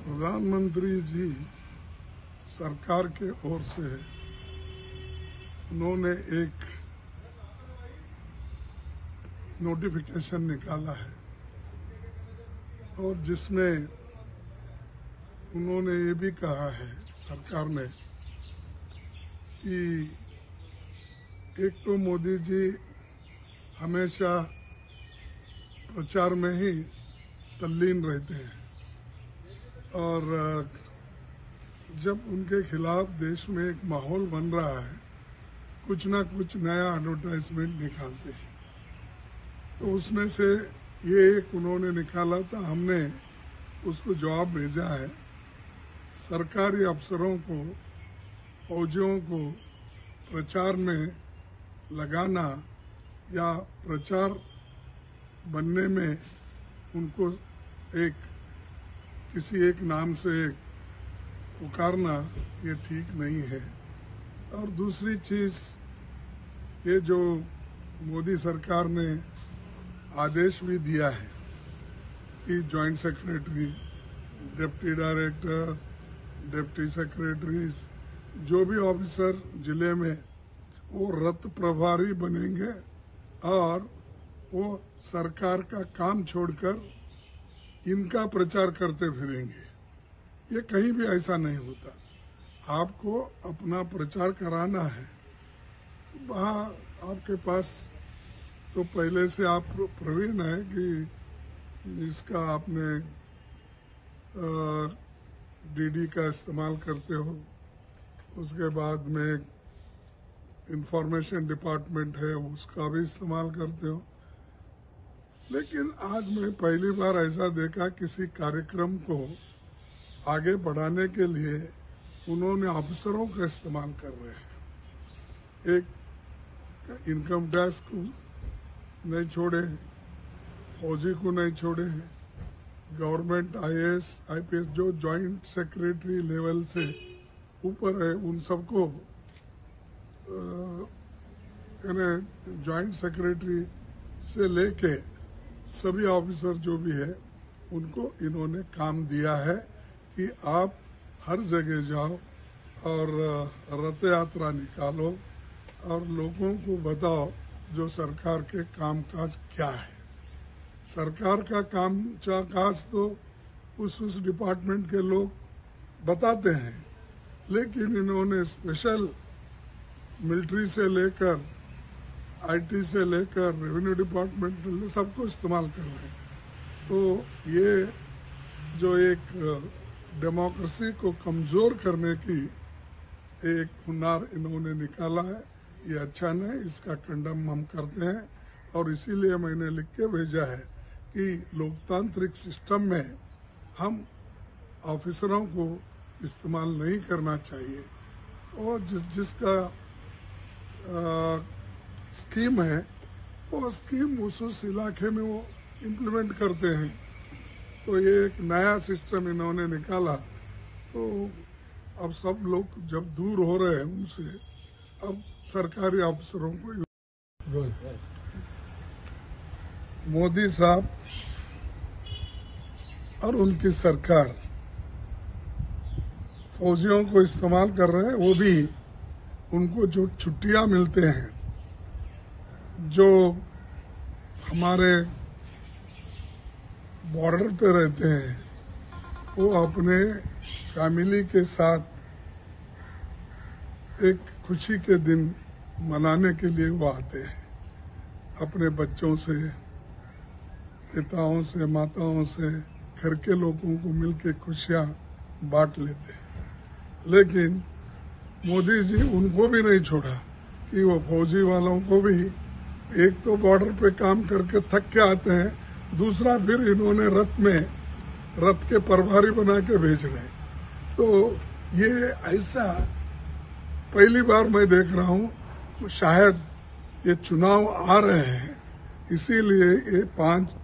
प्रधानमंत्री जी सरकार के ओर से उन्होंने एक नोटिफिकेशन निकाला है और जिसमें उन्होंने ये भी कहा है सरकार ने कि एक तो मोदी जी हमेशा प्रचार में ही तल्लीन रहते हैं और जब उनके खिलाफ देश में एक माहौल बन रहा है कुछ ना कुछ नया एडवर्टाइजमेंट निकालते हैं। तो उसमें से ये एक उन्होंने निकाला था, हमने उसको जवाब भेजा है। सरकारी अफसरों को, फौजियों को प्रचार में लगाना या प्रचार बनने में उनको किसी एक नाम से पुकारना ये ठीक नहीं है। और दूसरी चीज, ये जो मोदी सरकार ने आदेश भी दिया है कि joint secretary, deputy director, deputy secretaries, जो भी ऑफिसर जिले में वो रथ प्रभारी बनेंगे और वो सरकार का काम छोड़कर इनका प्रचार करते फिरेंगे। ये कहीं भी ऐसा नहीं होता। आपको अपना प्रचार कराना है, वहाँ आपके पास तो पहले से आप प्रवीण है कि इसका आपने डीडी का इस्तेमाल करते हो, उसके बाद में इंफॉर्मेशन डिपार्टमेंट है उसका भी इस्तेमाल करते हो। लेकिन आज मैं पहली बार ऐसा देखा किसी कार्यक्रम को आगे बढ़ाने के लिए उन्होंने अफसरों का इस्तेमाल कर रहे हैं। एक इनकम टैक्स को नहीं छोड़े, फौजी को नहीं छोड़े, गवर्नमेंट आईएएस, आईपीएस जो जॉइंट सेक्रेटरी लेवल से ऊपर है उन सबको जॉइंट सेक्रेटरी से लेके सभी ऑफिसर जो भी है उनको इन्होंने काम दिया है कि आप हर जगह जाओ और रथ यात्रा निकालो और लोगों को बताओ जो सरकार के कामकाज क्या है। सरकार का कामकाज तो उस डिपार्टमेंट के लोग बताते हैं, लेकिन इन्होंने स्पेशल मिलिट्री से लेकर आईटी से लेकर रेवेन्यू डिपार्टमेंट सबको इस्तेमाल कर रहे हैं। तो ये जो एक डेमोक्रेसी को कमजोर करने की एक हुनर इन्होंने निकाला है, ये अच्छा नहीं, इसका कंडम हम करते हैं। और इसीलिए मैंने लिख के भेजा है कि लोकतांत्रिक सिस्टम में हम ऑफिसरों को इस्तेमाल नहीं करना चाहिए और जिसका स्कीम है वो स्कीम उस इलाके में वो इम्प्लीमेंट करते हैं। तो ये एक नया सिस्टम इन्होंने निकाला, तो अब सब लोग जब दूर हो रहे हैं उनसे, अब सरकारी अफसरों को मोदी साहब और उनकी सरकार फौजियों को इस्तेमाल कर रहे हैं। वो भी उनको जो छुट्टियां मिलते हैं, जो हमारे बॉर्डर पे रहते हैं, वो अपने फैमिली के साथ एक खुशी के दिन मनाने के लिए वो आते हैं। अपने बच्चों से, पिताओं से, माताओं से, घर के लोगों को मिलके खुशियां बांट लेते हैं। लेकिन मोदी जी उनको भी नहीं छोड़ा कि वो फौजी वालों को भी, एक तो बॉर्डर पे काम करके थक के आते हैं, दूसरा फिर इन्होंने रथ के प्रभारी बना के भेज रहे हैं। तो ये ऐसा पहली बार मैं देख रहा हूँ। शायद ये चुनाव आ रहे हैं, इसीलिए ये 5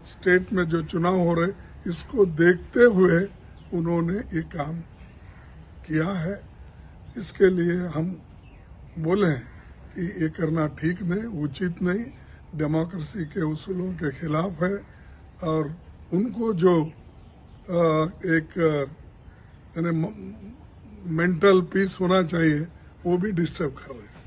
स्टेट में जो चुनाव हो रहे इसको देखते हुए उन्होंने ये काम किया है। इसके लिए हम बोले कि ये करना ठीक नहीं, उचित नहीं, डेमोक्रेसी के उसूलों के खिलाफ है। और उनको जो एक यानी मेंटल पीस होना चाहिए, वो भी डिस्टर्ब कर रहे हैं।